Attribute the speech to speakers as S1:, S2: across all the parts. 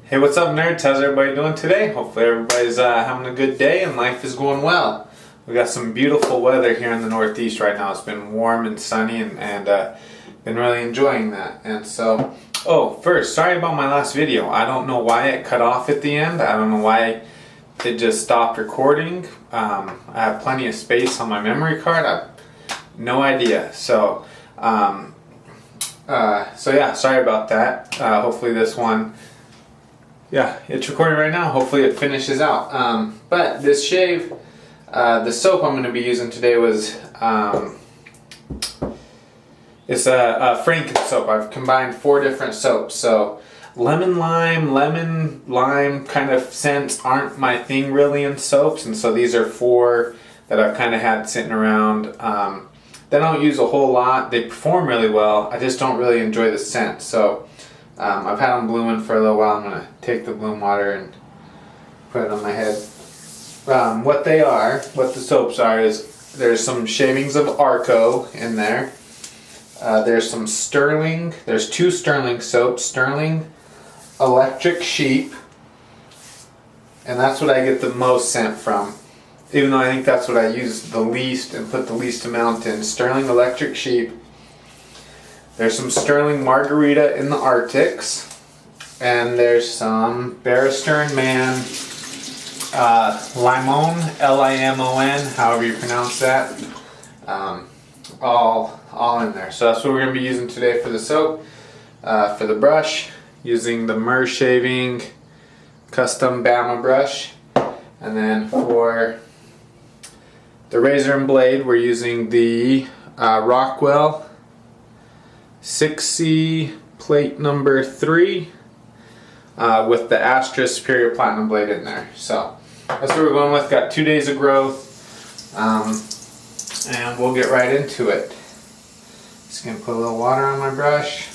S1: Hey, what's up, nerds? How's everybody doing today? Hopefully everybody's having a good day and life is going well. We got some beautiful weather here in the Northeast right now. It's been warm and sunny and been really enjoying that. And so, first, sorry about my last video. I don't know why it cut off at the end. I don't know why it just stopped recording. I have plenty of space on my memory card. I have no idea. So yeah, sorry about that. Hopefully this one, yeah, it's recording right now. Hopefully it finishes out. But this shave, the soap I'm going to be using today was, it's a Frankensoap. I've combined 4 different soaps. So lemon lime kind of scents aren't my thing really in soaps. And so these are 4 that I've kind of had sitting around. They don't use a whole lot. They perform really well. I just don't really enjoy the scent. So I've had them blooming for a little while. I'm going to take the bloom water and put it on my head. What the soaps are, is there's some shavings of Arco in there. There's some Sterling. There's 2 Sterling soaps. Sterling Electric Sheep. And that's what I get the most scent from. Even though I think that's what I use the least and put the least amount in. Sterling Electric Sheep. There's some Sterling Margarita in the Arctics. And there's some Barrister & Man Limon, L-I-M-O-N, however you pronounce that. All in there. So that's what we're going to be using today for the soap. For the brush, using the Mer Shaving Custom Bama brush. And then for the razor and blade, we're using the Rockwell 6C plate number 3 with the Astra Superior Platinum blade in there. So that's what we're going with. Got 2 days of growth, and we'll get right into it. Just gonna put a little water on my brush.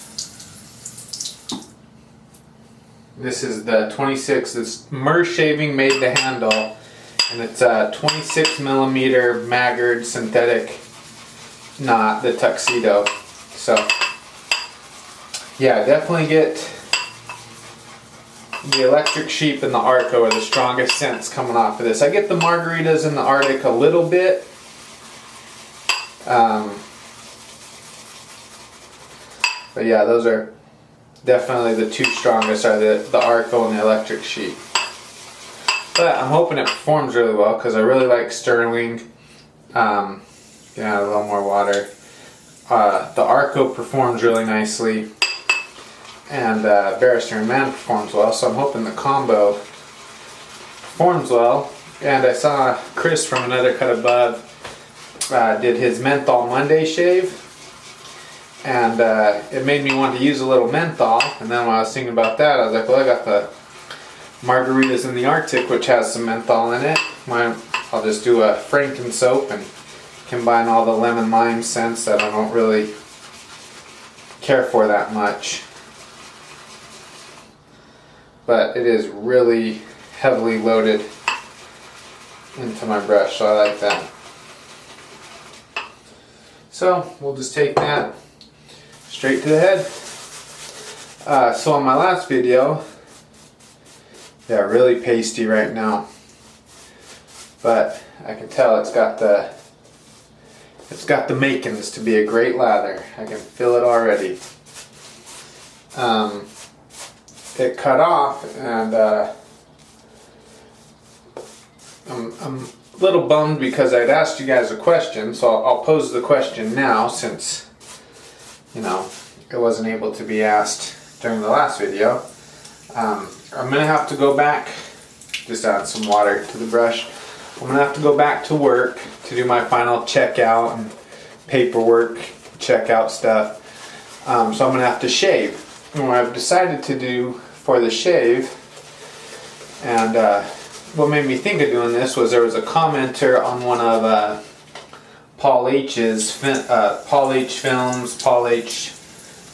S1: This is the 26. This Mer Shaving made the handle, and it's a 26 millimeter Maggard synthetic knot, the Tuxedo. So yeah, definitely get the Electric Sheep and the Arco are the strongest scents coming off of this. I get the Margaritas in the Arctic a little bit. But yeah, those are definitely the 2 strongest, are the Arco and the Electric Sheep. But I'm hoping it performs really well because I really like Sterling. Gonna add a little more water. The Arco performs really nicely, and Barrister & Man performs well, so I'm hoping the combo performs well. And I saw Chris from Another Cut Above did his Menthol Monday shave, and it made me want to use a little menthol. And then when I was thinking about that, I was like, well, I got the Margaritas in the Arctic, which has some menthol in it. I'll just do a Frankensoap and combine all the lemon lime scents that I don't really care for that much. But it is really heavily loaded into my brush, so I like that. So we'll just take that straight to the head. So on my last video, yeah, really pasty right now, but I can tell it's got the makings to be a great lather. I can feel it already. It cut off, and I'm a little bummed because I'd asked you guys a question, so I'll pose the question now since, you know, it wasn't able to be asked during the last video. I'm gonna have to go back, just add some water to the brush. I'm gonna have to go back to work to do my final checkout and paperwork, checkout stuff. So I'm gonna have to shave. And what I've decided to do for the shave, and what made me think of doing this was there was a commenter on one of Paul H's Paul H Films, Paul H,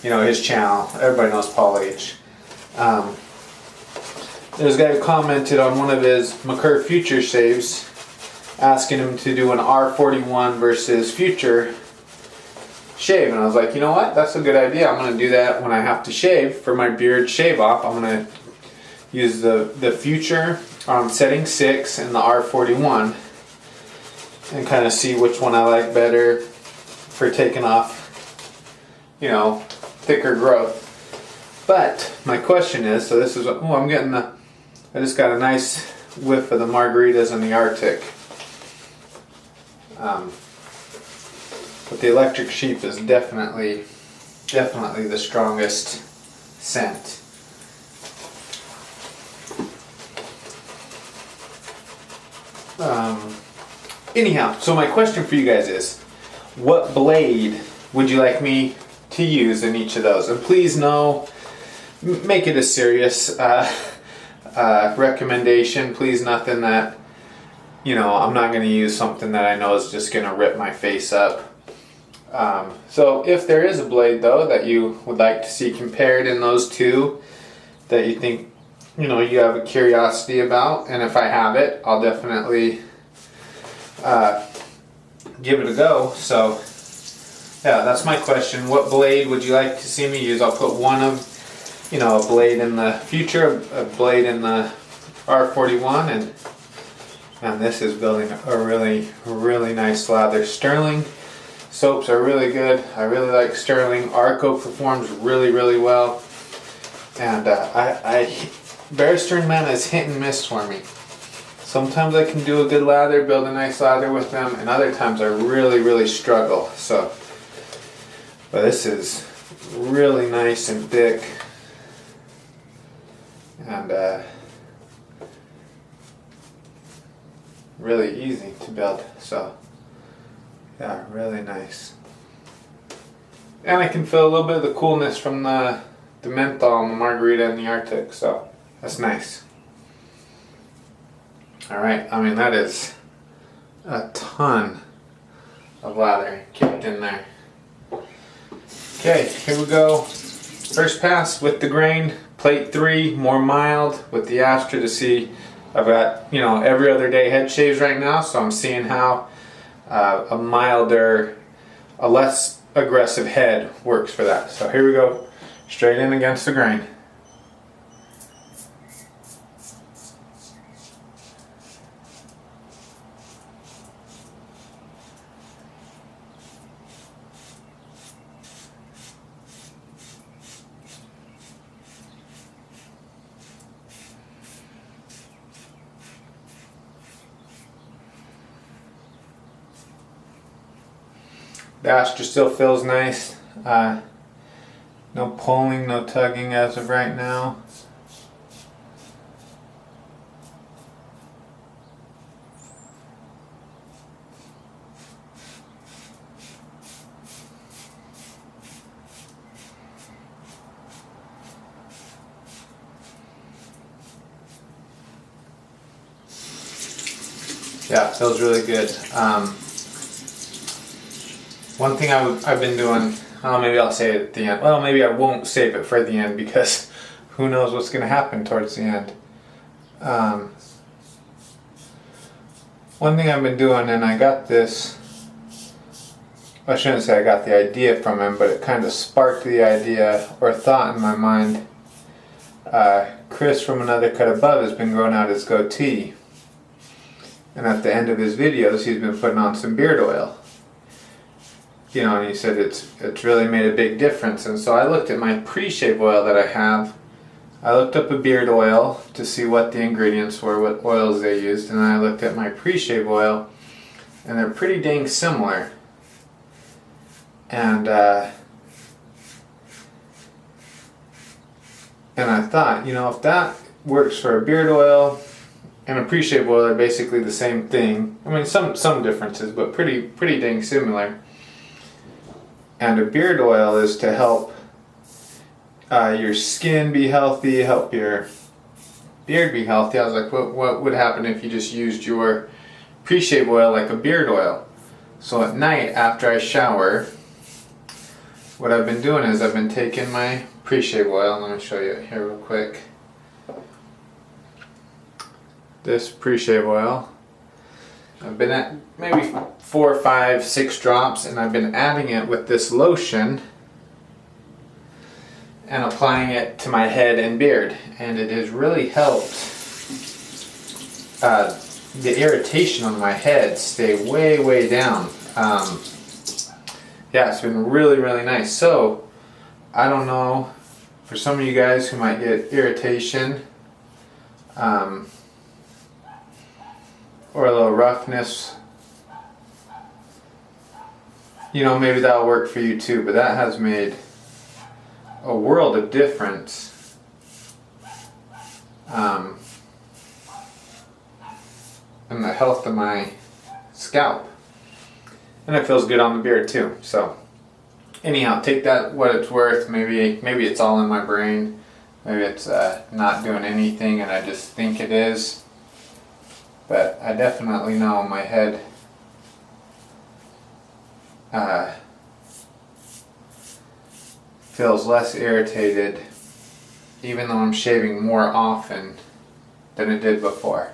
S1: you know, his channel. Everybody knows Paul H. There's a guy who commented on one of his McCurr Future shaves, asking him to do an R41 versus Future shave, and I was like, you know what, that's a good idea. I'm going to do that when I have to shave for my beard shave off. I'm going to use the Future on setting 6 and the R41 and kind of see which one I like better for taking off, you know, thicker growth. But my question is, so this is, oh, I'm getting I just got a nice whiff of the margaritas and the Arctic. But the electric sheep is definitely the strongest scent. Anyhow, so my question for you guys is, what blade would you like me to use in each of those? And please make it a serious recommendation. Please, nothing that, you know, I'm not going to use something that I know is just going to rip my face up. So if there is a blade though that you would like to see compared in those two that you think, you know, you have a curiosity about, and if I have it, I'll definitely give it a go. So yeah, that's my question. What blade would you like to see me use? I'll put one of, you know, a blade in the Future, a blade in the R41, and this is building a really, really nice lather. Sterling soaps are really good. I really like Sterling. Arco performs really, really well. And Bear Stearns, man, is hit and miss for me. Sometimes I can do a good lather, build a nice lather with them, and other times I really, really struggle. So, but this is really nice and thick, and really easy to build. So, yeah, really nice. And I can feel a little bit of the coolness from the menthol and the margarita and the Arctic. So, that's nice. Alright, I mean, that is a ton of lather kicked in there. Okay, here we go. First pass with the grain, plate 3, more mild with the Astra to see. I've got, you know, every other day head shaves right now, so I'm seeing how a milder, a less aggressive head works for that. So here we go, straight in against the grain. The Astra still feels nice. No pulling, no tugging as of right now. Yeah, it feels really good. One thing I've been doing, maybe I'll say it at the end. Well, maybe I won't save it for the end because who knows what's going to happen towards the end. One thing I've been doing, and I got this, I shouldn't say I got the idea from him, but it kind of sparked the idea or thought in my mind. Chris from Another Cut Above has been growing out his goatee. And at the end of his videos, he's been putting on some beard oil. You know, and he said it's really made a big difference. And so I looked at my pre-shave oil that I have. I looked up a beard oil to see what the ingredients were, what oils they used, and I looked at my pre-shave oil, and they're pretty dang similar. And I thought, you know, if that works for a beard oil and a pre-shave oil are basically the same thing. I mean, some differences, but pretty dang similar. And a beard oil is to help your skin be healthy, help your beard be healthy. I was like, what would happen if you just used your pre-shave oil like a beard oil? So at night after I shower, what I've been doing is I've been taking my pre-shave oil. Let me show you it here real quick. This pre-shave oil, I've been at maybe 4, 5, 6 drops, and I've been adding it with this lotion, and applying it to my head and beard, and it has really helped the irritation on my head stay way down. Yeah, it's been really nice. So I don't know, for some of you guys who might get irritation or a little roughness, you know, maybe that'll work for you too, but that has made a world of difference in the health of my scalp, and it feels good on the beard too. So anyhow, take that what it's worth. Maybe it's all in my brain, maybe it's not doing anything and I just think it is, but I definitely know my head feels less irritated, even though I'm shaving more often than it did before.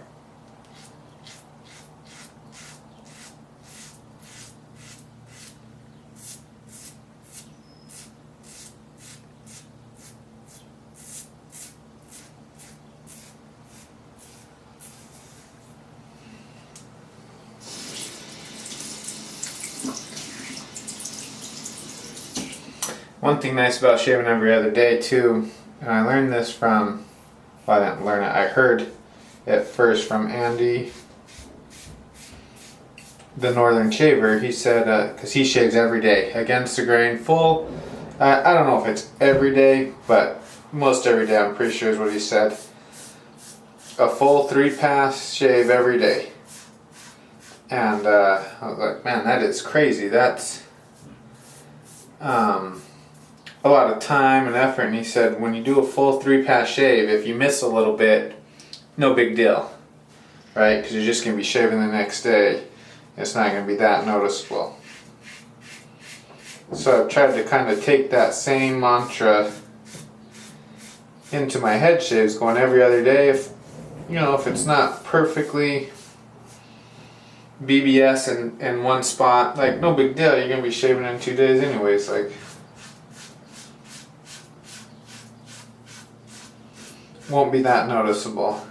S1: One thing nice about shaving every other day too, and I learned this from, well, I didn't learn it, I heard it first from Andy, the Northern Shaver. He said, because he shaves every day, against the grain, full, I don't know if it's every day, but most every day, I'm pretty sure is what he said. A full 3-pass shave every day. And I was like, man, that is crazy. That's a lot of time and effort. And he said, when you do a full 3-pass shave, if you miss a little bit, no big deal, right? Because you're just going to be shaving the next day. It's not going to be that noticeable. So I've tried to kind of take that same mantra into my head shaves, going every other day. If if it's not perfectly BBS in one spot, like, no big deal. You're going to be shaving in 2 days anyways. Like, won't be that noticeable.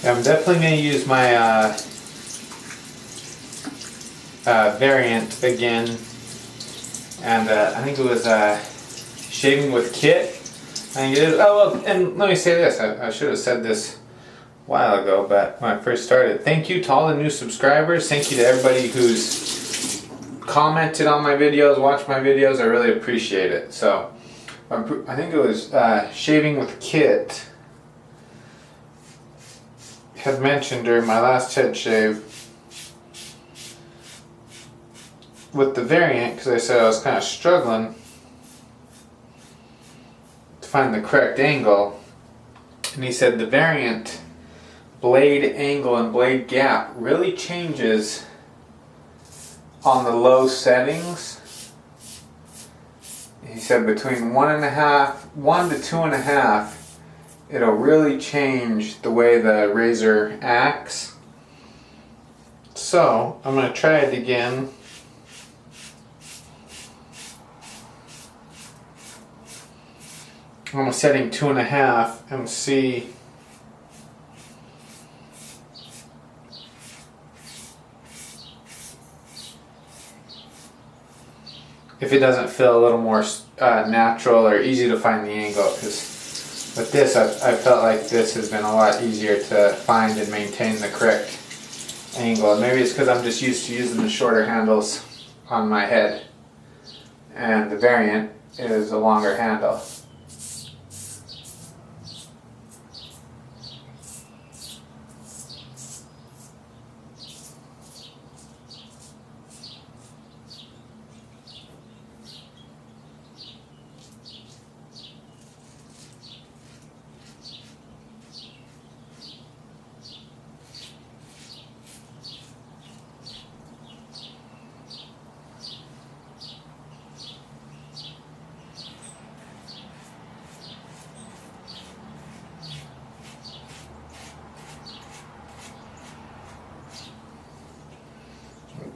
S1: Yeah, I'm definitely going to use my variant again, and I think it was shaving with Kit. I think it is. Oh, well, and let me say this. I should have said this a while ago, but when I first started, thank you to all the new subscribers. Thank you to everybody who's commented on my videos, watched my videos. I really appreciate it. So I think it was shaving with Kit had mentioned during my last head shave with the variant, because I said I was kind of struggling to find the correct angle, and he said the variant blade angle and blade gap really changes on the low settings. He said between 1 to 2.5, it'll really change the way the razor acts. So I'm going to try it again. I'm setting 2.5 and see if it doesn't feel a little more natural or easy to find the angle. Because with this, I felt like this has been a lot easier to find and maintain the correct angle. And maybe it's because I'm just used to using the shorter handles on my head, and the variant is a longer handle.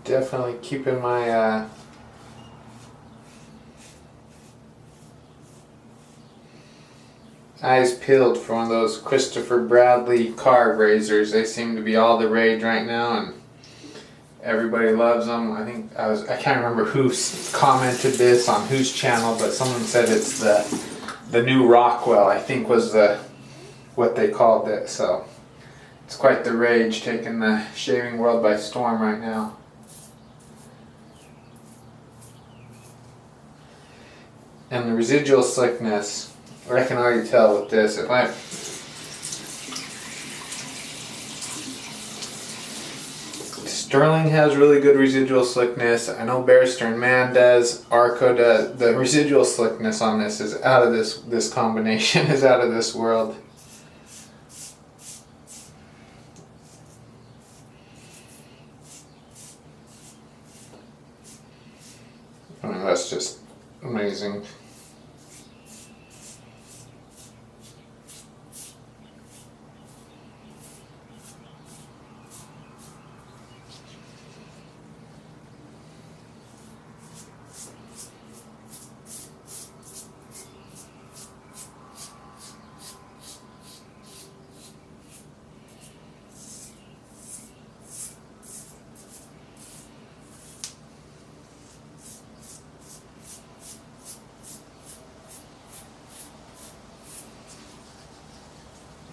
S1: Definitely keeping my eyes peeled for one of those Christopher Bradley car razors. They seem to be all the rage right now, and everybody loves them. I can't remember who commented this on whose channel, but someone said it's the new Rockwell, I think was what they called it. So it's quite the rage, taking the shaving world by storm right now. And the residual slickness, I can already tell with this. Sterling has really good residual slickness. I know Bear Stearns Man does. Arco does. The residual slickness on this is out of this combination is out of this world. I mean, that's just amazing.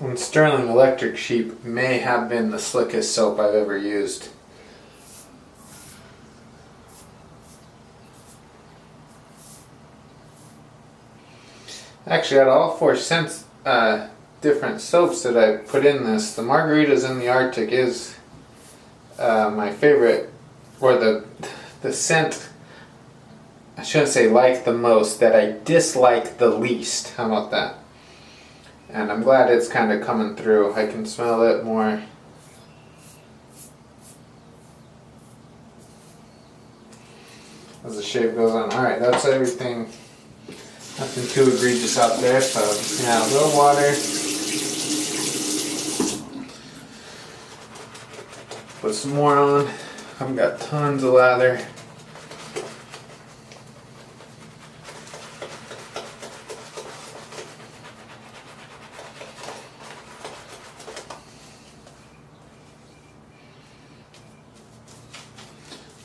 S1: And Sterling Electric Sheep may have been the slickest soap I've ever used. Actually, out of all 4 scents, different soaps that I put in this, the Margaritas in the Arctic is my favorite, or the scent, I shouldn't say like the most, that I dislike the least. How about that? And I'm glad it's kind of coming through. I can smell it more. As the shave goes on. Alright, that's everything. Nothing too egregious out there, so just gonna add a little water. Put some more on. I've got tons of lather.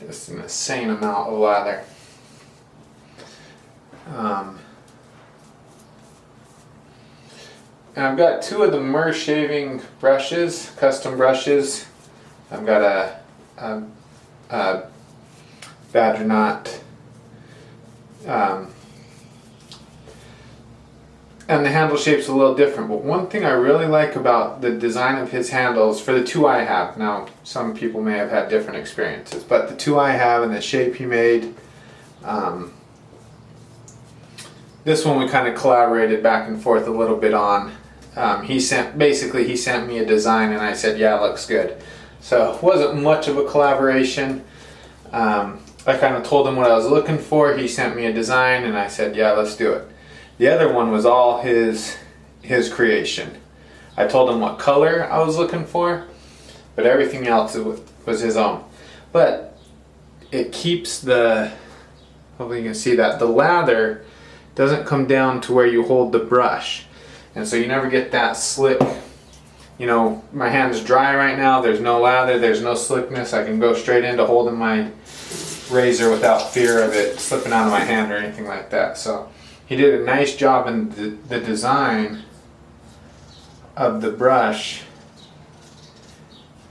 S1: Just an insane amount of lather. And I've got 2 of the Myrrh shaving brushes, custom brushes. I've got a Badger Knot, and the handle shape's a little different. But one thing I really like about the design of his handles, for the 2 I have, now some people may have had different experiences, but the 2 I have and the shape he made, this one we kind of collaborated back and forth a little bit on. He sent me a design and I said, yeah, it looks good. So it wasn't much of a collaboration. I kind of told him what I was looking for. He sent me a design and I said, yeah, let's do it. The other one was all his creation. I told him what color I was looking for, but everything else was his own. But it keeps hopefully you can see that, the lather doesn't come down to where you hold the brush. And so you never get that slick, you know, my hand is dry right now, there's no lather, there's no slickness, I can go straight into holding my razor without fear of it slipping out of my hand or anything like that. So he did a nice job in the design of the brush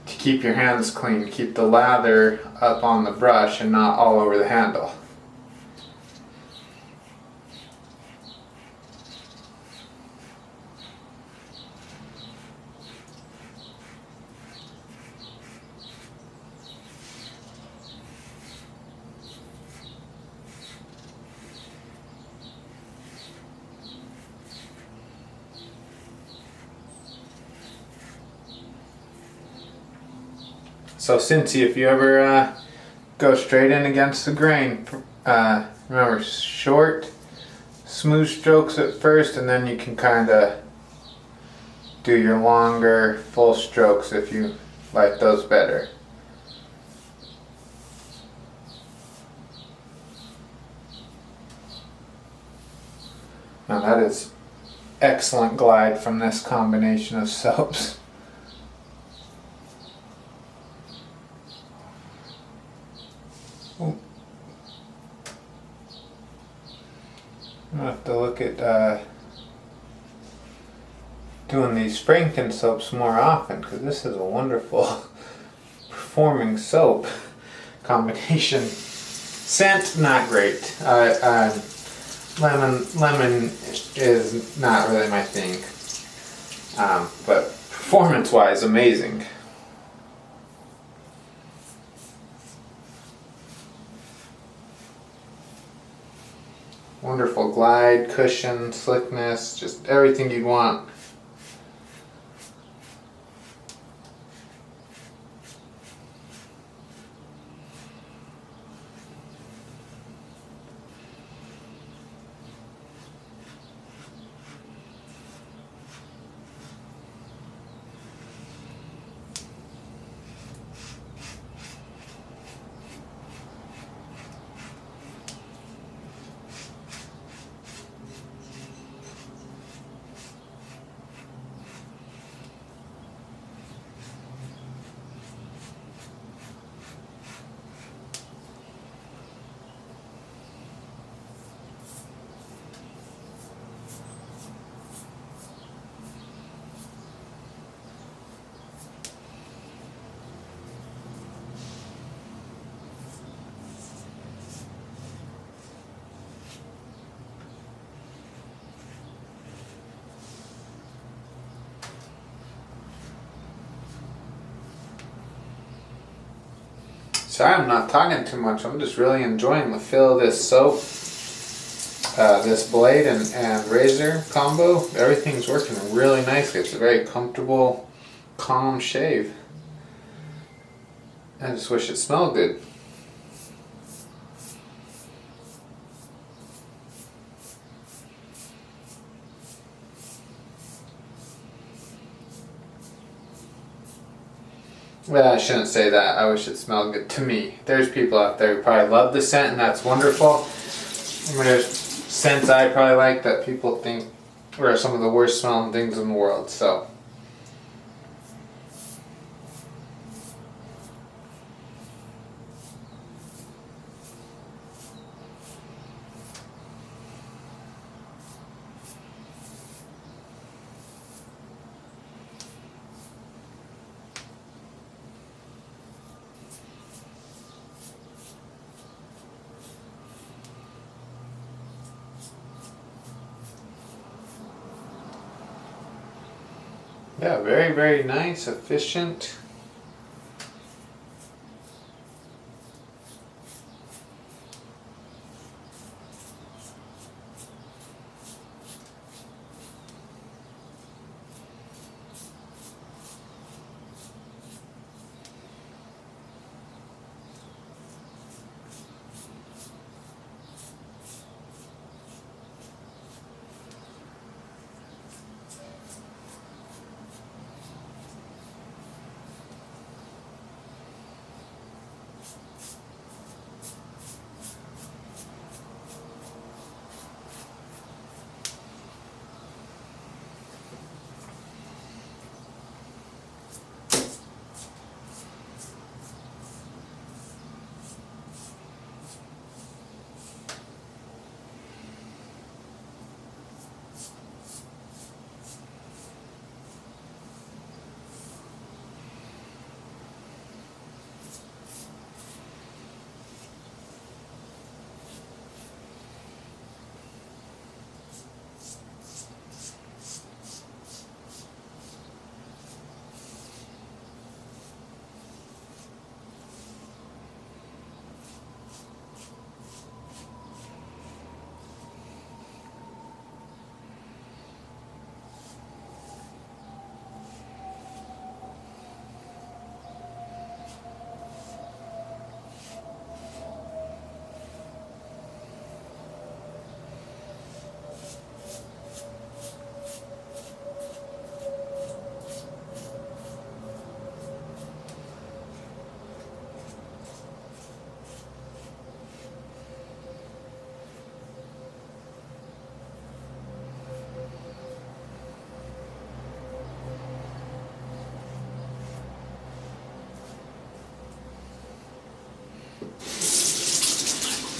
S1: to keep your hands clean, keep the lather up on the brush and not all over the handle. So Cincy, if you ever go straight in against the grain, remember, short, smooth strokes at first, and then you can kind of do your longer, full strokes if you like those better. Now that is excellent glide from this combination of soaps. Ooh. I'm gonna have to look at doing these Frankensoaps more often, because this is a wonderful performing soap combination. Scent, not great. Lemon is not really my thing, but performance-wise, amazing. Wonderful glide, cushion, slickness, just everything you'd want. Sorry, I'm not talking too much. I'm just really enjoying the feel of this soap, this blade and razor combo. Everything's working really nicely. It's a very comfortable, calm shave. I just wish it smelled good. Well, I shouldn't say that. I wish it smelled good to me. There's people out there who probably love the scent, and that's wonderful. And there's scents I probably like that people think are some of the worst smelling things in the world. So, yeah, very, very nice, efficient.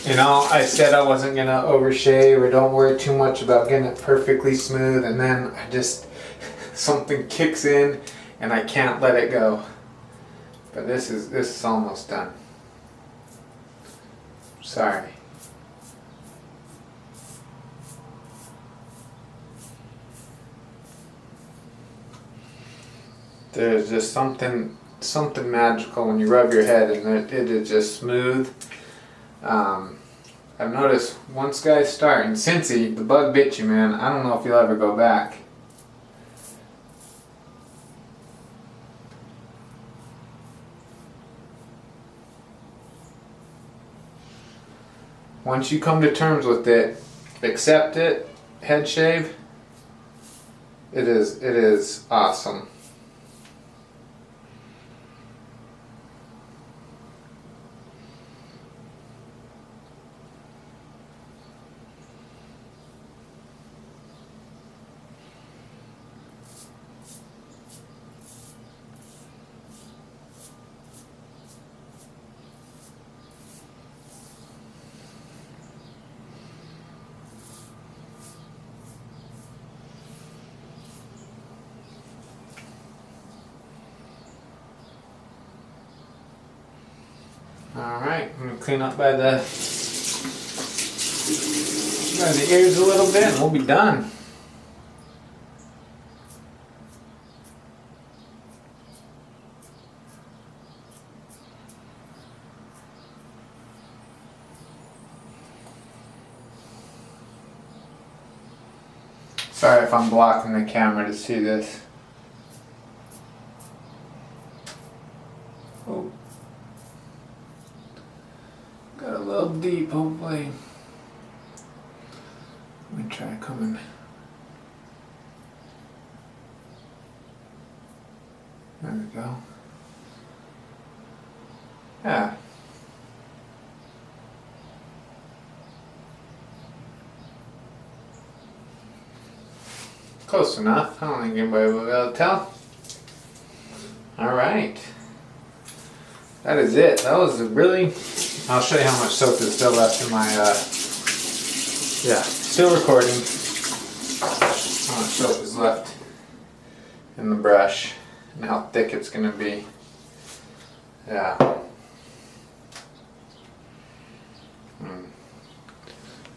S1: You know, I said I wasn't gonna overshave or don't worry too much about getting it perfectly smooth, and then I just something kicks in and I can't let it go. But this is almost done. Sorry. There's just something magical when you rub your head and it is just smooth. I've noticed once guys start, and Cincy, the bug bit you, man. I don't know if you'll ever go back. Once you come to terms with it, accept it, head shave, it is awesome. Alright, I'm going to clean up by the ears a little bit and we'll be done. Sorry if I'm blocking the camera to see this. Oh. Got a little deep, hopefully. Let me try coming. There we go. Yeah. Close enough. I don't think anybody will be able to tell. Alright. That is it. That was really... I'll show you how much soap is still left in my... yeah, still recording. How much soap is left in the brush and how thick it's going to be. Yeah.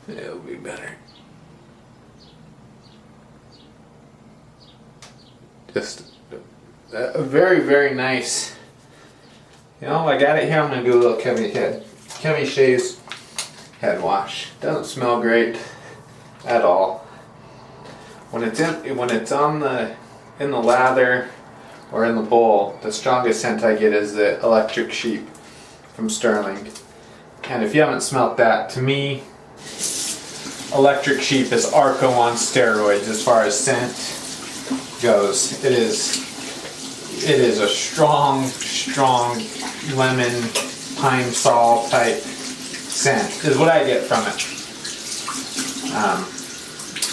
S1: It'll be better. Just a very, very nice. You know, I got it here. I'm going to do a little Kevy Shaves head wash. Doesn't smell great at all. When it's in the lather or in the bowl, the strongest scent I get is the Electric Sheep from Sterling. And if you haven't smelt that, to me, Electric Sheep is Arco on steroids as far as scent goes. It is a strong lemon pine sol type scent is what I get from it.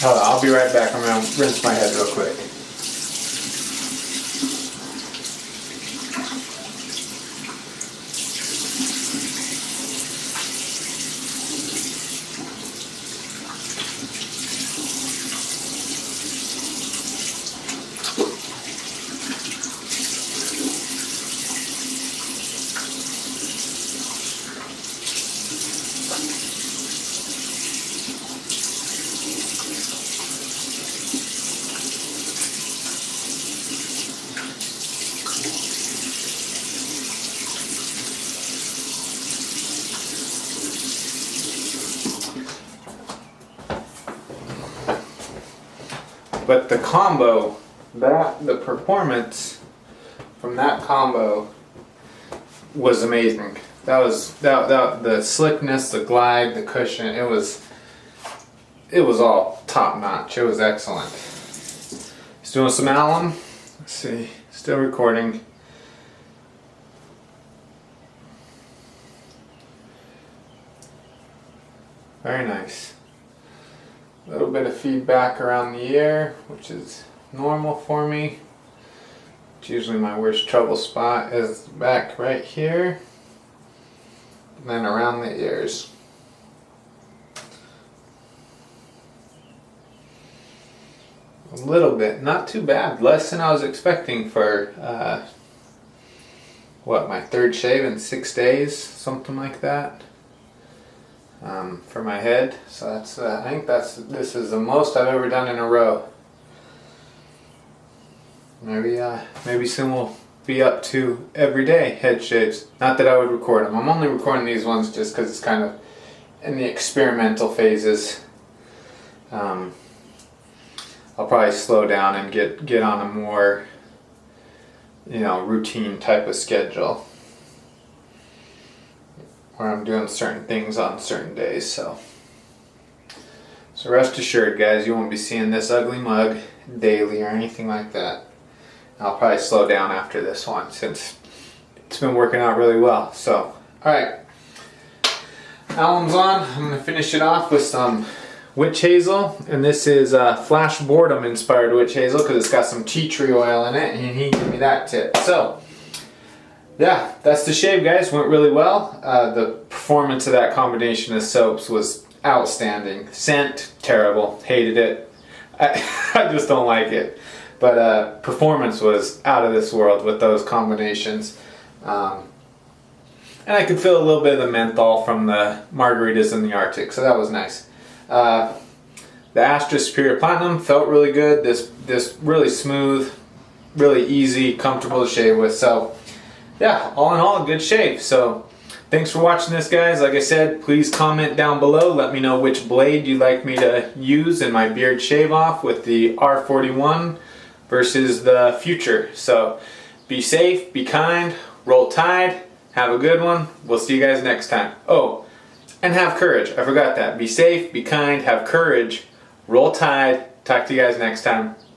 S1: Hold on, I'll be right back. I'm gonna rinse my head real quick. But the combo, the performance from that combo was amazing. That was the slickness, the glide, the cushion. It was all top notch. It was excellent. He's doing some alum. Let's see, still recording. Very nice. A little bit of feedback around the ear, which is normal for me. It's usually my worst trouble spot is back right here. And then around the ears. A little bit, not too bad. Less than I was expecting for what, my third shave in 6 days, something like that, for my head. So that's I think this is the most I've ever done in a row. Maybe soon we'll be up to everyday head shaves. Not that I would record them. I'm only recording these ones just because it's kind of in the experimental phases. I'll probably slow down and get on a more, routine type of schedule where I'm doing certain things on certain days. So rest assured, guys, you won't be seeing this ugly mug daily or anything like that. I'll probably slow down after this one since it's been working out really well. So, alright. Alum's on. I'm going to finish it off with some witch hazel. And this is Flash Boredom inspired witch hazel because it's got some tea tree oil in it. And he gave me that tip. So, yeah, that's the shave, guys. Went really well. The performance of that combination of soaps was outstanding. Scent, terrible. Hated it. I just don't like it. But performance was out of this world with those combinations. And I could feel a little bit of the menthol from the margaritas in the Arctic, so that was nice. The Astra Superior Platinum felt really good. This really smooth, really easy, comfortable to shave with. So yeah, all in all, a good shave. So thanks for watching this, guys. Like I said, please comment down below. Let me know which blade you'd like me to use in my beard shave off with the R41 versus the Future. So be safe, be kind, roll tide, have a good one. We'll see you guys next time. Oh, and have courage. I forgot that. Be safe, be kind, have courage, roll tide. Talk to you guys next time.